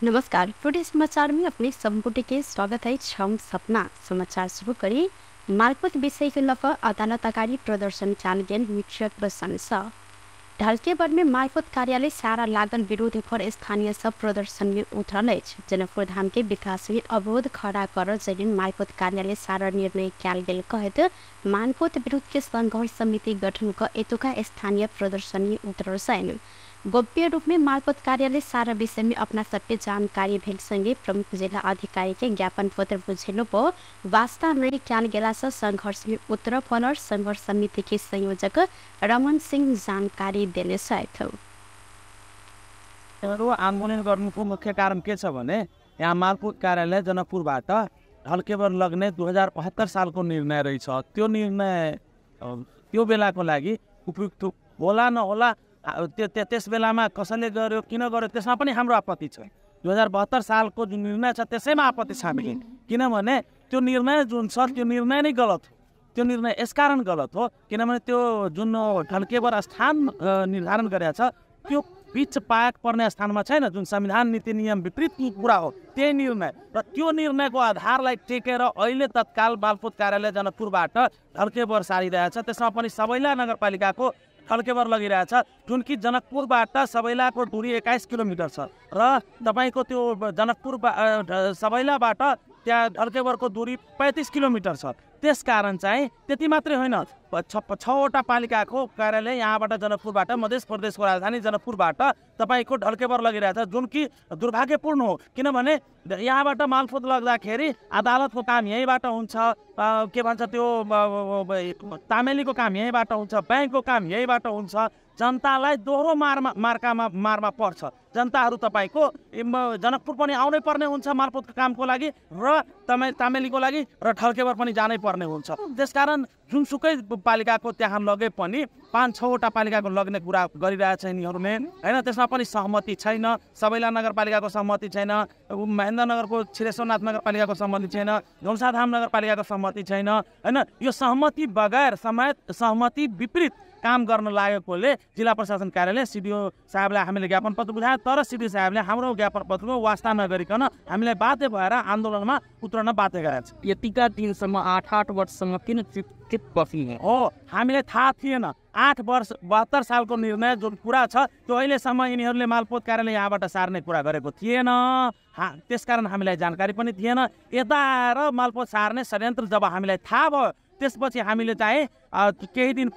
नमस्कार। टुडे समाचार में अपने संपुटी के स्वागत है। हम सपना समाचार शुरू करी मालपोत विषय के लफ अदालत अगाडि प्रदर्शन चालिएन विक्षेप प्रशंस ढल्केबर में मालपोत कार्यालय सारा लागन विरोध पर स्थानीय सब प्रदर्शन में उतरल। जनकपुर धाम के विकास में अवरोध खड़ा कर जैन मालपोत कार्यालय सारा निर्णय क्याल गेल कहत मालपोत विरोध के संघर्ष समिति गठन का एतुका स्थानीय प्रदर्शन में उतरल सैन गोप्य रूप में मालपोत कार्यालय सारा विषय में अपना सबके जानकारी भेल संगे प्रमुख जिला अधिकारी के ज्ञापन पत्र बुझेलो पो वास्ता में क्याल गेला से संघर्ष में उतर फलर संघर्ष समिति के संयोजक रमन सिंह जानकारी देले साथ आन्दोलन गर्नुको मुख्य कारण के छ भने यहाँ मालपोत कार्यालय जनकपुरबाट ढल्केबर लग्ने 2075 सालको निर्णय रहेछ। त्यो निर्णय त्यो बेलाको लागि उपयुक्त होला नहोला त्यस बेलामा कसैले गर्यो किन गर्यो त्यसमा पनि हाम्रो आपत्ति छ। 2072 सालको जुन निर्णय छ त्यसैमा आपत्ति छ हामीले, किनभने त्यो निर्णय जुन छ त्यो निर्णय नै गलत हो। त्यो निर्णय यसकारण गलत हो किनभने त्यो जुन ढल्केबर स्थान निर्धारण गरेको छ त्यो बीच पाएक पर्ने स्थानमा छैन, जुन संविधान नीति नियम विपरीत कुरा हो त्यही निर्णय। र त्यो निर्णयको आधारलाई टेकेर अहिले तत्काल मालपोत कार्यालय जनकपुरबाट ढल्केबर सारिरहेछ। त्यसमा पनि सबैला नगरपालिकाको ढल्केबर लगिरहेछ, जुन कि जनकपुरबाट सबैलाको दूरी 21 किलोमिटर छ र तपाईको त्यो जनकपुर सबैलाबाट त्यहाँ ढल्केबरको दूरी 35 किलोमिटर छ। त्यसकारण चाहिँ त्यति मात्रै होइन, 6वटा पालिकाको कार्यालय यहाँबाट जनकपुरबाट मध्य प्रदेशको राजधानी जनकपुरबाट तपाईको ढल्केबर लगिरहेछ, जुन कि दुर्भाग्यपूर्ण हो। किनभने यहाँबाट मालपोत लग्दाखेरि अदालतको काम यहीँबाट हुन्छ, के भन्छ त्यो तामेलीको काम यहीँबाट हुन्छ, ब्याङ्कको काम यहीँबाट हुन्छ। जनतालाई दोहोरो मारमा पर्छ। जनताहरू तपाईको जनकपुर पनि आउनै पर्ने हुन्छ मालपोतको कामको लागि र तामेलीको लागि र ढल्केबर पनि जानै पर्ने हुन्छ। त्यसकारण जुनसुकै पालिकाको त्यहाँ लगे पनि 5-6वटा पालिकाको लग्ने कुरा गरिरहेछ यिनीहरूले हैन। त्यसमा पनि सहमति छैन, सबैला नगरपालिकाको सहमति छैन, महेन्द्रनगरको छिरेश्वरनाथ नगरपालिकाको सहमति छैन, धनुषाधाम नगरपालिकाको सहमति छैन हैन। यो सहमति बगैर सहमति विपरीत काम गर्न लागेकोले जिल्ला प्रशासन कार्यालय सिडिओ साहबलाई हामीले ज्ञापन पत्र बुझायो, तर सिडिओ साहबले हाम्रो ज्ञापन पत्रको वास्ता नगरिकन हामीलाई बाध्य भएर आन्दोलनमा उत्रन बाध्य गराएको छ। यतिका दिनसम्म 8 वर्षसम्म किन चुप बस्नु हो हामीलाई थाहा थिएन। 8 वर्ष 72 सालको निर्णय जुन कुरा छ त्यो अहिलेसम्म यिनीहरूले मालपोत कार्यालय यहाँबाट सार्ने कुरा गरेको थिएन। त्यसकारण हामीलाई जानकारी पनि थिएन। यता र मालपोत सार्ने षड्यन्त्र जब हामीलाई थाहा भयो त्यसपछि हामीले चाहिँ केही दिन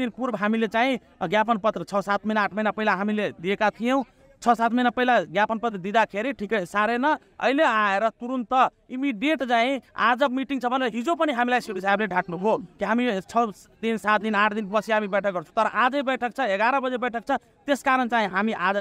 पूर्व हामीले चाहिँ ज्ञापन पत्र 6-7 महिना 8 महिना पहिला हामीले दिएका थियौँ। 6-7 महिना पहिला ज्ञापन पत्र दिँदाखेरि ठिकै सारेन, अहिले आएर तुरुन्त इमिडिएट चाहिँ आज मिटिङ छ भनेर हिजो पनि हामीलाई सिडी साहबले ढाट्नुभयो कि हामी 6 दिन 7 दिन 8 दिन पछि हामी बैठक गर्छौँ, तर आजै बैठक छ, 11 बजे बैठक छ। त्यसकारण चाहिँ हामी आज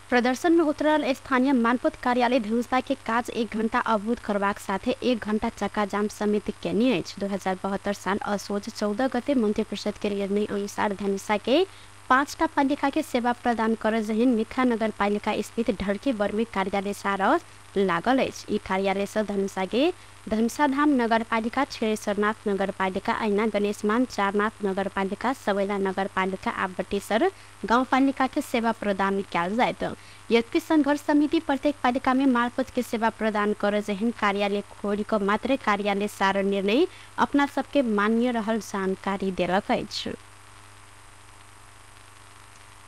प्रदर्शन में उतरल स्थानीय मालपोत कार्यालय धनुषा के काज 1 घंटा अवरोध करवाक साथे 1 घंटा चक्का जाम समेत केने अछि। 2072 साल असोज 14 गते मंत्री परिषद के निर्णय अनुसार धनुषा के 5टा पालिका के सेवा प्रदान कर जहिन मिखा नगर पालिका स्थित ढल्केबर में कार्यालय सारा लागल अछि। ई कार्यालय से धनुषाधाम नगरपालिका, छिरेश्वरनाथ नगरपालिका, ऐना गणेशमान, चारनाथ नगरपालिका, सबैला नगरपालिका आ बटेसर गाउँपालिका के सेवा प्रदान किया जायत। यद्यपि संघर्ष समिति प्रत्येक पालिका में मालपोत के सेवा प्रदान कर जहिन कार्यालय खोली को मात्र कार्यालय सारा निर्णय अपना सबके मान्य रहल जानकारी देलक अछि।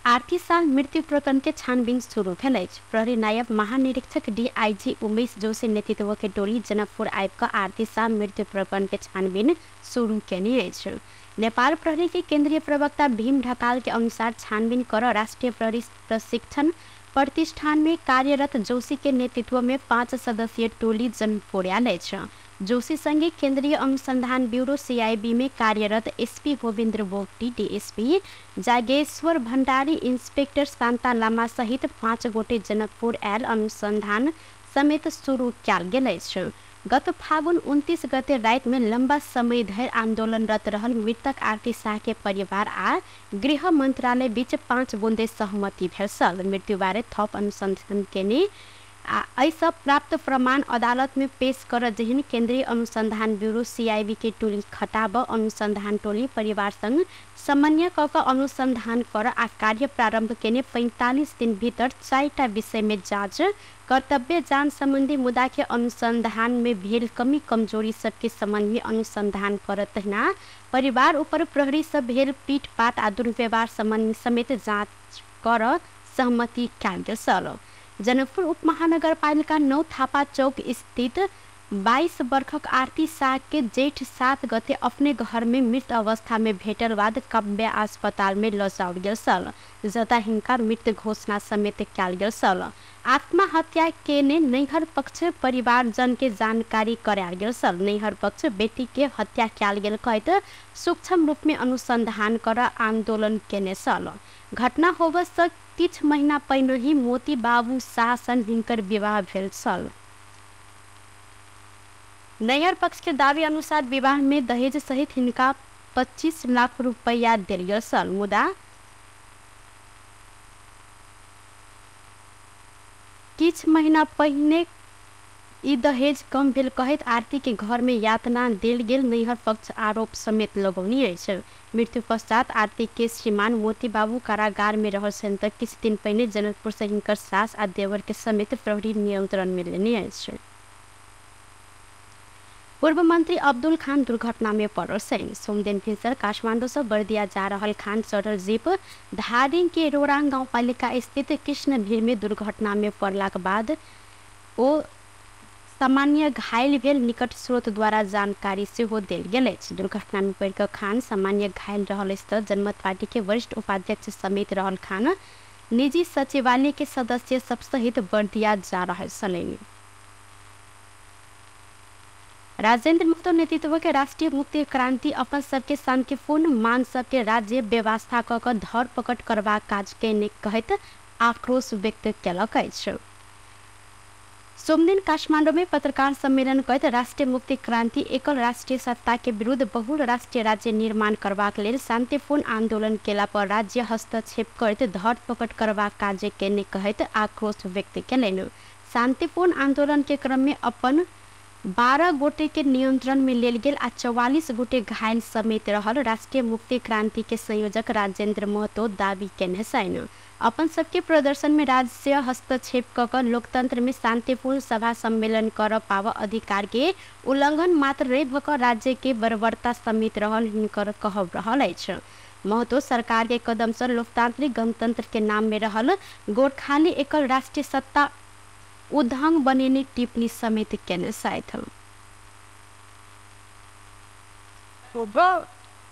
आर्थिक साल मृत्यु प्रकरण के छानबीन शुरू भेल अछि। प्रहरी नायब महानिरीक्षक डीआईजी उमेश जोशी नेतृत्व के टोली जनकपुर आबि कऽ आर्थिक साल मृत्यु प्रकरण के छानबीन शुरू केने अछि। नेपाल प्रहरी के केंद्रीय प्रवक्ता भीम ढकाल के अनुसार छानबीन कर राष्ट्रीय प्रहरी प्रशिक्षण प्रतिष्ठान में कार्यरत जोशी के नेतृत्व में 5 सदस्यीय टोली जनकपुर आयल अछि। जोशी संगे केंद्रीय अनुसंधान ब्यूरो सीआईबी में कार्यरत SP Govindra Bogati, DSP Jageshwar Bhandari, inspector Shanta Lama सहित 5 गोटे जनकपुर आयल अनुसंधान समेत शुरू किया गेल अछि। गत फागुन 29 गते रात में लंबा समय धरि आंदोलनरत रहल मृतक आरती शाह के परिवार आ गृह मंत्रालय बीच 5 बुंदे सहमति भेल। मृत्यु बारे थप अनुसंधान केने ऐसा प्राप्त प्रमाण अदालत में पेश कर जहिन केंद्रीय अनुसंधान ब्यूरो CIB के टोली खटाब अनुसंधान टोली परिवार संग समन्वय क अनुसंधान कर आ कार्य प्रारंभ केने 45 दिन भीतर 4टा विषय में जांच कर्तव्य जान संबंधी मुद्दा के अनुसंधान में भेल कमी कमजोरी सबके समन्वय अनुसंधान करत ना परिवार ऊपर प्रहरी सब भेल पीटपाट आ दुर्व्यवहार संबंधी समेत जांच कर सहमति कयल गेल छल। जनकपुर उपमहानगरपालिका 9 थापा चौक स्थित 22 वर्षक आरती शाह के जेठ 7 गते अपने घर में मृत अवस्था में भेटल बाद काव्य अस्पताल में लजाओल गेल छल जता हिनका मृत घोषणा समेत कयल गेल छल। आत्महत्या केने नैहर पक्ष परिवारजन के जानकारी करायल गेल छल। नैहर पक्ष बेटी के हत्या कयल गेल कहत सूक्ष्म रूप में अनुसंधान कर आंदोलन केने छल। घटना होबे से किछ महीना पहिने ही मोती बाबू शाह सन हिनकर विवाह भेल छल। नैहर पक्ष के दावी अनुसार विवाह में दहेज सहित हिनका 25 लाख रुपया देल गेल छल। मुदा किछ महीना पहिने ई दहेज कम भेल कहत आरती के घर में यातना देल गेल नैहर पक्ष आरोप समेत लगौनी अछि। मृत्यु पश्चात आरती के श्रीमान मोती बाबू कारागार में रहल छन् त किछ दिन पहिने जनकपुर से हिनकर सास आ देवर के समेत प्रहरी नियंत्रण में लेने अछि। पूर्व मंत्री अब्दुल खान दुर्घटना में पड़ल छन्। सोमदिन भितर काठमाडौँ से बर्दिया जा रहल खान चढ़ल जीप धादिङ के रोराङ गाउँपालिका स्थित कृष्ण भीड़ में दुर्घटना में पड़लाक बाद ओ सामान्य घायल भेल निकट स्रोत द्वारा जानकारी से हो देल गेल अछि। दुर्घटना में पड़ खान सामान्य घायल रहल स्थित जनमत पार्टी के वरिष्ठ उपाध्यक्ष समेत रहल खान निजी सचिवालय के सदस्य सब सहित बर्दिया जा रहल छलनि। राजेंद्र महतो नेतृत्व के राष्ट्रीय मुक्ति क्रांति अपन सबके शांतिपूर्ण मांग सबके राज्य व्यवस्था क धर पकड़ करबाक काज केने कहत आक्रोश व्यक्त केलक अछि। सोमदिन काठमाडौँ में पत्रकार सम्मेलन कहत राष्ट्रीय मुक्ति क्रांति एकल राष्ट्रीय सत्ता के विरुद्ध बहुल राष्ट्रीय राज्य निर्माण करबाक लेल शांतिपूर्ण आंदोलन केला पर राज्य हस्तक्षेप करत धर पकड़ करबाक कार्य केने कहत आक्रोश व्यक्त केलनि। शांतिपूर्ण आंदोलन के क्रम में अपन 12 गोटे के नियंत्रण में लेल गेल आ 44 गोटे घायल समेत रहल राष्ट्रीय मुक्ति क्रांति के संयोजक राजेंद्र महतो दावी केने छन्। अपन सबके प्रदर्शन में राज्य हस्तक्षेप कर लोकतंत्र में शांतिपूर्ण सभा सम्मेलन कर पाव अधिकार के उल्लंघन मात्र रह भकर राज्य के बर्बरता समेत रहल हिनकर कहब रहल अछि। महतो सरकार के कदम से लोकतांत्रिक गणतंत्र के नाम में रहल गोरखाली एकल राष्ट्रीय सत्ता उद्धांग बनेने टिप्पणी समेत केने छथि।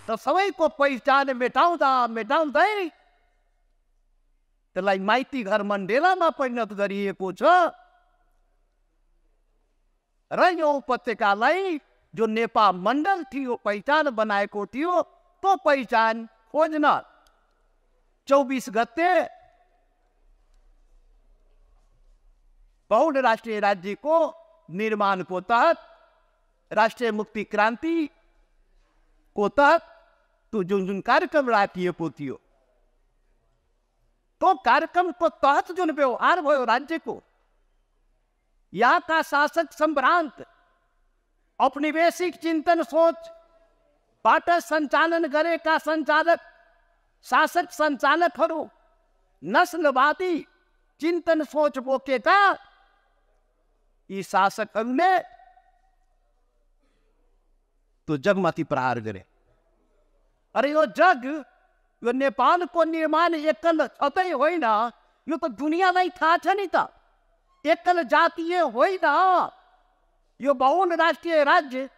तो सबैको पहिचान मेटाउँदै त्यसलाई माइती घर मण्डेलामा परिणत गरिएको छ र यो उपत्यकालाई जो नेपाल मण्डल थियो पहिचान बनाएको थियो त्यो पहिचान खोज्न 24 गते बहुल राष्ट्रिय राज्य को निर्माण को तहत राष्ट्रीय मुक्ति क्रांति को तहत तो जुन कार्यक्रम राखिएको थियो तो कार्यक्रम को तहत जुन व्यवहार भयो राज्य को यहाँ का शासक संभ्रांत औपनिवेशिक चिंतन सोच बाट संचालन गरेका संचालक शासक संचालकहरू नस्लवादी चिंतन सोच बोकेका यी शासकहरूले तो जगमाथि प्रहार गरे। अरे यो जग यो नेपालको निर्माण एकल छँदै होइन, यो त दुनियाँलाई थाहा छ नि त। एकल जातीय होइन, यो बहुल राष्ट्रिय राज्य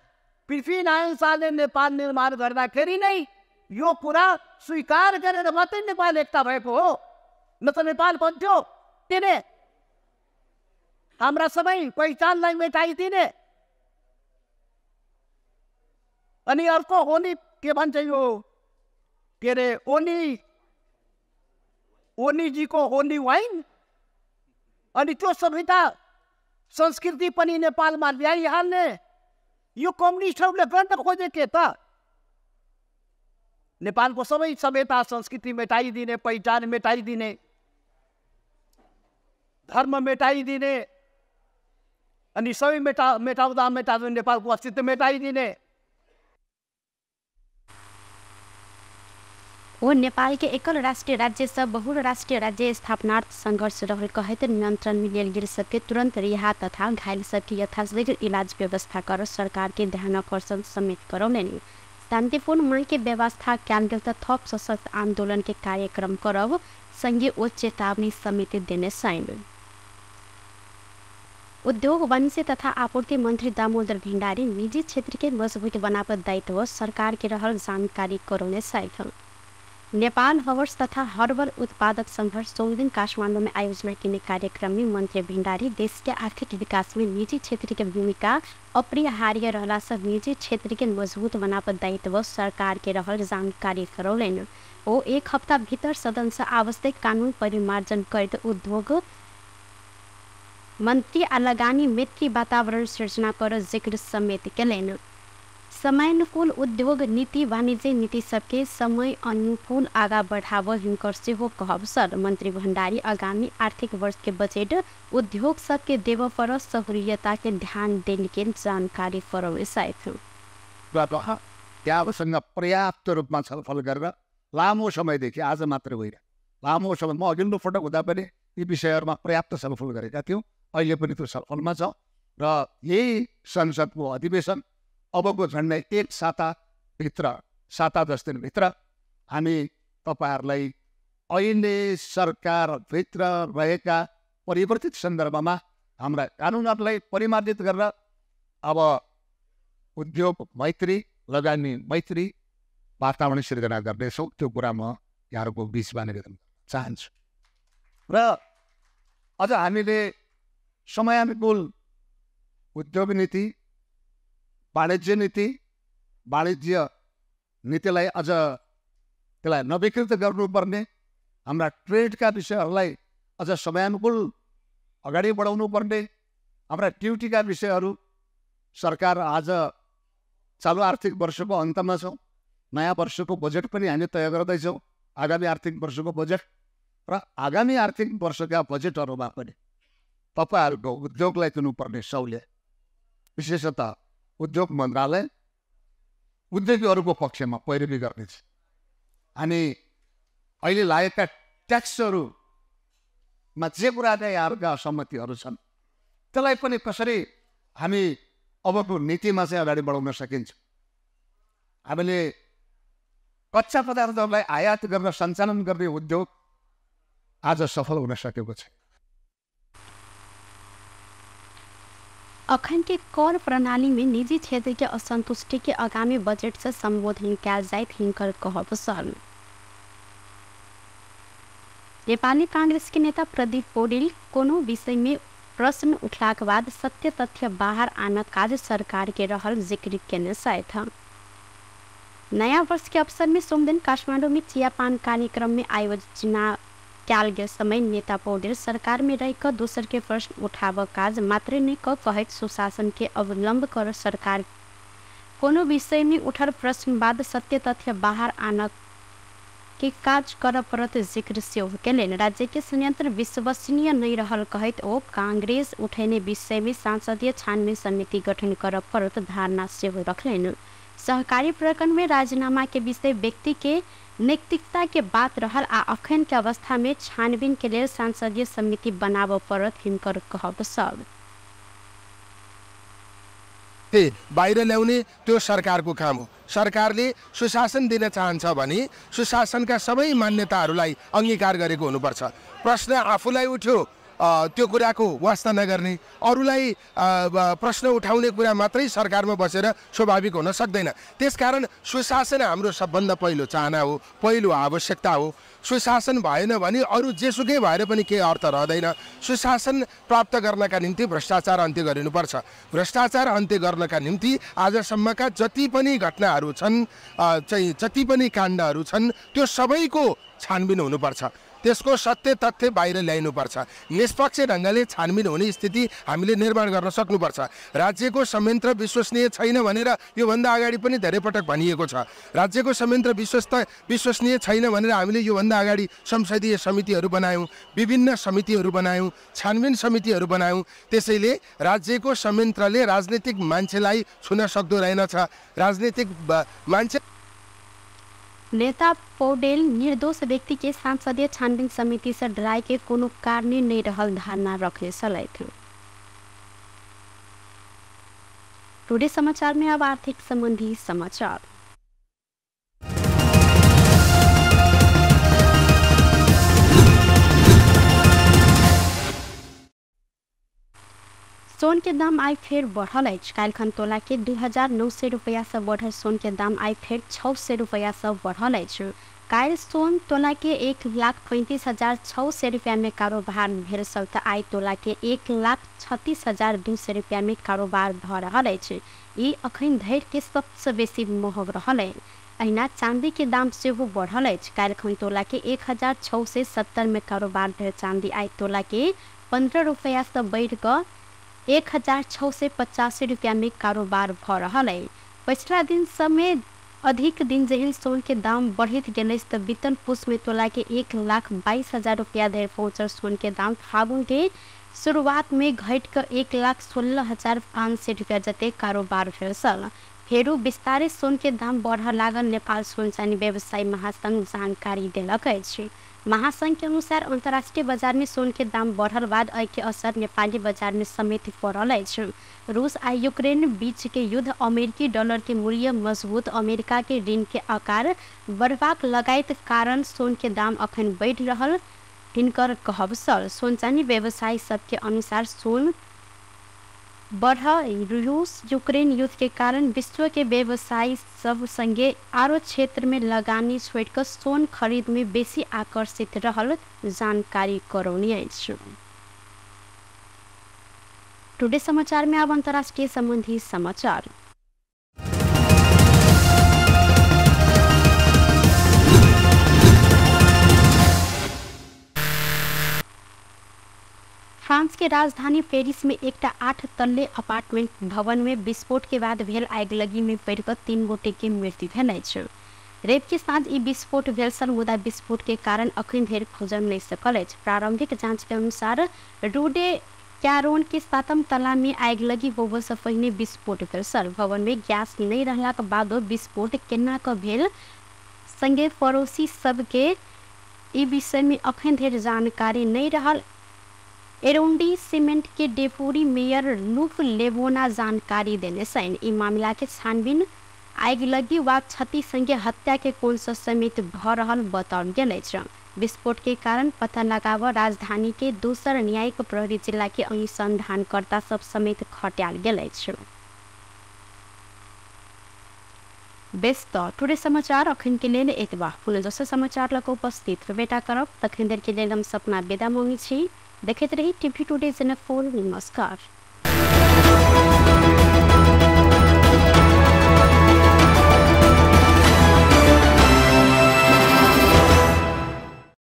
पृथ्वीनारायण शाहले नेपाल निर्माण गर्दाखेरि नै यो कुरा स्वीकार गरेर मात्रै नेपाल एकता भएको हो, न त नेपाल बन्थ्यो। तिने हाम्रा सबै पहिचानलाई मेटाइदिने। अनि अर्को होली के भन्छ यो के अरे ओलीजीको होली वाइन, अनि त्यो सभ्यता संस्कृति पनि नेपालमा ल्याइहाल्ने यो कम्युनिस्टहरूले गर्न खोजे के त? नेपालको सबै सभ्यता संस्कृति मेटाइदिने, पहिचान मेटाइदिने, धर्म मेटाइदिने, अनि सबै मेटाउँदा नेपालको अस्तित्व मेटाइदिने हो। नेपाल के एकल राष्ट्रीय राज्य से बहुराष्ट्रीय राज्य स्थापनार्थ संघर्ष रहल कहते नियंत्रण में लेल गेल सबके तुरंत रिहा तथा घायल सबके यथाशीघ्र इलाज व्यवस्था कर सरकार के ध्यान आकर्षण समेत करौलनि। शांतिपूर्ण मांग के व्यवस्था कैल गेल त थप सशक्त आंदोलन के कार्यक्रम करब संघीय उच्च चेतावनी समिति देने साइन। उद्योग वाणिज्य तथा आपूर्ति मंत्री दामोदर भण्डारी निजी क्षेत्र के मजबूत बनावट दायित्व सरकार के रहल जानकारी करौने साइथ। नेपाल हवर्स तथा हर्बल उत्पादक संघर्ष 14 दिन काठमाडौँ में आयोजना किने कार्यक्रम में मंत्री भण्डारी देश के आर्थिक विकास में निजी क्षेत्र के भूमिका अपरिहार्य रहला से निजी क्षेत्र के मजबूत बनावट दायित्व सरकार के रहल जानकारी करौलनि। ओ एक हफ्ता भीतर सदन से आवश्यक कानून परिमार्जन करते उद्योग मंत्री आ लगानी मैत्री वातावरण सृजना कर जिक्र समेत केलनि। समयानुकूल उद्योग नीति वाणिज्य नीति सबके समय अनुकूल आगा बढ़ाव हिंकर से हो कहब सर। मंत्री भण्डारी आगामी आर्थिक वर्ष के बजट उद्योग सबके देव पर सहूलियता के ध्यान देने के जानकारी फरौले साइथ। त्यहाँसँग पर्याप्त रूपमा छलफल गरेर लामो समयदेखि आज मात्र होइन लामो समय म अघिल्लो पटक हुँदा पनि यी विषयहरूमा पर्याप्त छलफल गरेका थियौँ। अहिले पनि त्यो छलफलमा छ र यही संसदको अधिवेशन अबको झन्डै एक साताभित्र 7-10 दिनभित्र हामी तपाईहरूलाई अहिले सरकारभित्र रहेका परिवर्तित सन्दर्भमा हाम्रा कानुनहरूलाई परिमार्जित गरेर अब उद्योग मैत्री लगानी मैत्री वातावरण सिर्जना गर्दैछौँ। त्यो कुरा म यहाँहरूको बिचमा निवेदन गर्न चाहन्छु। र अझ हामीले समयानुकूल उद्योग नीति वाणिज्य नीतिलाई अझ त्यसलाई नवीकृत गर्नुपर्ने, हाम्रा ट्रेडका विषयहरूलाई अझ समयानुकूल अगाडि बढाउनु पर्ने, हाम्रा ड्युटीका विषयहरू सरकार आज चालु आर्थिक वर्षको अन्तमा छौँ। नयाँ वर्षको बजेट पनि हामी तय गर्दैछौँ, आगामी आर्थिक वर्षको बजेट र आगामी आर्थिक वर्षका बजेटहरूमा पनि तपाईहरूको उद्योगलाई दिनुपर्ने सहुलियत विशेषतः उद्योग मन्त्रालय उद्योगीहरूको पक्षमा पैरवी गर्नेछ। अनि अहिले लागेका ट्याक्सहरूमा जे कुरा चाहिँ यहाँहरूका असहमतिहरू छन् त्यसलाई पनि कसरी हामी अबको नीतिमा चाहिँ अगाडि बढाउन सकिन्छ। हामीले कच्चा पदार्थहरूलाई आयात गर्न सञ्चालन गर्ने उद्योग आज सफल हुन सकेको छ। अखन के कर प्रणाली में निजी क्षेत्र के असंतुष्टि के आगामी बजट से संबोधन किया जाए हिंकर कहब सर। नेपाली कांग्रेस के नेता प्रदीप पौडेल कोनो विषय में प्रश्न उठला के बाद सत्य तथ्य बाहर आना काज सरकार के रहल जिक्र केने था। नया वर्ष के अवसर में सोमदिन काठमाडौँ में चियापान कार्यक्रम में आयोजना कैल गेल समय नेता पौडेल सरकार में रहकर दोसर के प्रश्न उठाव काज मात्र ने कहत सुशासन के अवलंब कर सरकार कोनो विषय में उठल प्रश्न बाद सत्य तथ्य बाहर आना के काज कर परत जिक्र से केलन। राज्य के संयंत्र विश्वसनीय नहीं रहल कहत ओ कांग्रेस उठेने विषय में सांसदीय छानबीन समिति गठन कर परत धारणा से रखलन। सहकारी प्रकरण में राजीनामा के विषय व्यक्ति के नैतिकता के बात रहल आ अखन के अवस्था में छानबीन के लिए सांसदीय समिति बनाव परत हिंकर कहब सब। बाहिर ल्याउने त्यो सरकारको काम हो। सरकारले सुशासन दिन चाहन्छ भने सुशासनका सबै मान्यताहरूलाई अंगीकार गरेको हुनुपर्छ। प्रश्न आफूलाई उठ्यो त्यो कुराको वास्ता नगर्ने, अरूलाई प्रश्न उठाउने कुरा मात्रै सरकारमा बसेर स्वाभाविक हुन सक्दैन। त्यसकारण सुशासन हाम्रो सबभन्दा पहिलो चाहना हो, पहिलो आवश्यकता हो। सुशासन भएन भने अरू जेसुकै भएर पनि केही अर्थ रहँदैन। सुशासन प्राप्त गर्नका निम्ति भ्रष्टाचार अन्त्य गरिनुपर्छ। भ्रष्टाचार अन्त्य गर्नका निम्ति आजसम्मका जति पनि घटनाहरू छन्, जति पनि काण्डहरू छन्, त्यो सबैको छानबिन हुनुपर्छ। त्यसको सत्य तथ्य बाहिर ल्याइनुपर्छ। निष्पक्ष ढङ्गले छानबिन हुने स्थिति हामीले निर्माण गर्न सक्नुपर्छ। राज्यको संयन्त्र विश्वसनीय छैन भनेर योभन्दा अगाडि पनि धेरै पटक भनिएको छ। राज्यको संयन्त्र विश्वसनीय छैन भनेर हामीले योभन्दा अगाडि संसदीय समितिहरू बनायौँ, विभिन्न समितिहरू बनायौँ, छानबिन समितिहरू बनायौँ। त्यसैले राज्यको संयन्त्रले राजनीतिक मान्छेलाई छुन सक्दो रहेनछ। राजनीतिक मान्छे नेता पौडेल निर्दोष व्यक्ति के सांसदीय छानबीन समिति से डराय के कोनो कारण नहीं रहल धारणा रखे सलैथ। टुडे समाचार में अब आर्थिक संबंधी समाचार। सोन के दाम आई फेर बढ़ल अछि। काल्हिखन तोला के 2900 रुपया से बढ़ल सोन के दाम आई फेर 600 रुपया से बढ़ल अछि। काल्हि सोन तोला के 1,35,600 रुपया में कारोबार भेल सब त आई तोला के 1,36,200 रुपया में कारोबार भ रहल अछि। ई अखन धरि के सबसे बेसी महग रहल अछि। अहिना चांदी के दाम सेहो बढ़ल अछि। काल्हिखन तोला के 1,670 में कारोबार भेल चांदी आई तोला के 15 रुपया से बढ़ क 1,685 रुपया में कारोबार भ रहा है। पिछला दिन समय अधिक दिन जहिल सोन के दाम बढ़त गए तो बीतन पुष में तोला के 1,22,000 रुपया धरि पहुंचल सोन के दाम फागुन के शुरुआत में घट कर 1,16,500 रुपया जते कारोबार भेल सल। फेरू विस्तारित सोन के दाम बढ़ लागल नेपाल सोन चानी व्यवसायी महासंघ जानकारी देलक अछि। महासंघ के अनुसार अंतर्राष्ट्रीय बाजार में सोन के दाम बढ़ल बाद एहि के असर नेपाली बाजार में समेत पड़ल अछि। रूस आ यूक्रेन बीच के युद्ध, अमेरिकी डॉलर के मूल्य मजबूत, अमेरिका के ऋण के आकार बढ़बाक लगायत कारण सोन के दाम अखन बढ़ि रहल हिनकर कहब सल। सोन चानी व्यवसायी सबके अनुसार सोन बढ़ रूस यूक्रेन युद्ध के कारण विश्व के व्यवसायी सब संगे आरो क्षेत्र में लगानी छोड़कर सोन खरीद में बेसी आकर्षित रहल जानकारी करौनी अछि। टुडे समाचार में अब अंतर्राष्ट्रीय संबंधी समाचार। फ्रांस के राजधानी पेरिस में एक 8 तल्ले अपार्टमेंट भवन में विस्फोट के बाद भेल आगिलगी में पड़ कर 3 गोटे के मृत्यु भेल अछि। रवि के साँझ ई विस्फोट भेल सन, मुदा विस्फोट के कारण अखन धरि खोजल नहीं सकल अछि। प्रारंभिक जांच के अनुसार रूडे कैरोन के 7म तला में आगिलगी होबे से पहिने विस्फोट भेल सल। भवन में गैस नहीं रहला के बाद विस्फोट केना क भेल संगे पड़ोसी सबके ई विषय में अखन धरि जानकारी नहीं रहल। एरोंडी सीमेंट के डेपुटी मेयर लुक लेबोना जानकारी देने सन। ई मामला के छानबीन आगिलगी वा क्षति संगे हत्या के कोन से समेत भ रहल बताओल गेल अछि। विस्फोट के कारण पता लगाव राजधानी के दोसर न्यायिक प्रहरी जिला के अनुसंधानकर्ता सब समेत खटाल गेल अछि। बेस्ट टुडे समाचार अखन के लेल एतबा। पुनः दोसर समाचार लग उपस्थित बेटा करब तखन देर के लेल हम सपना विदा मांगी छी। देखते रही टीवी टुडे जनकपुर। नमस्कार।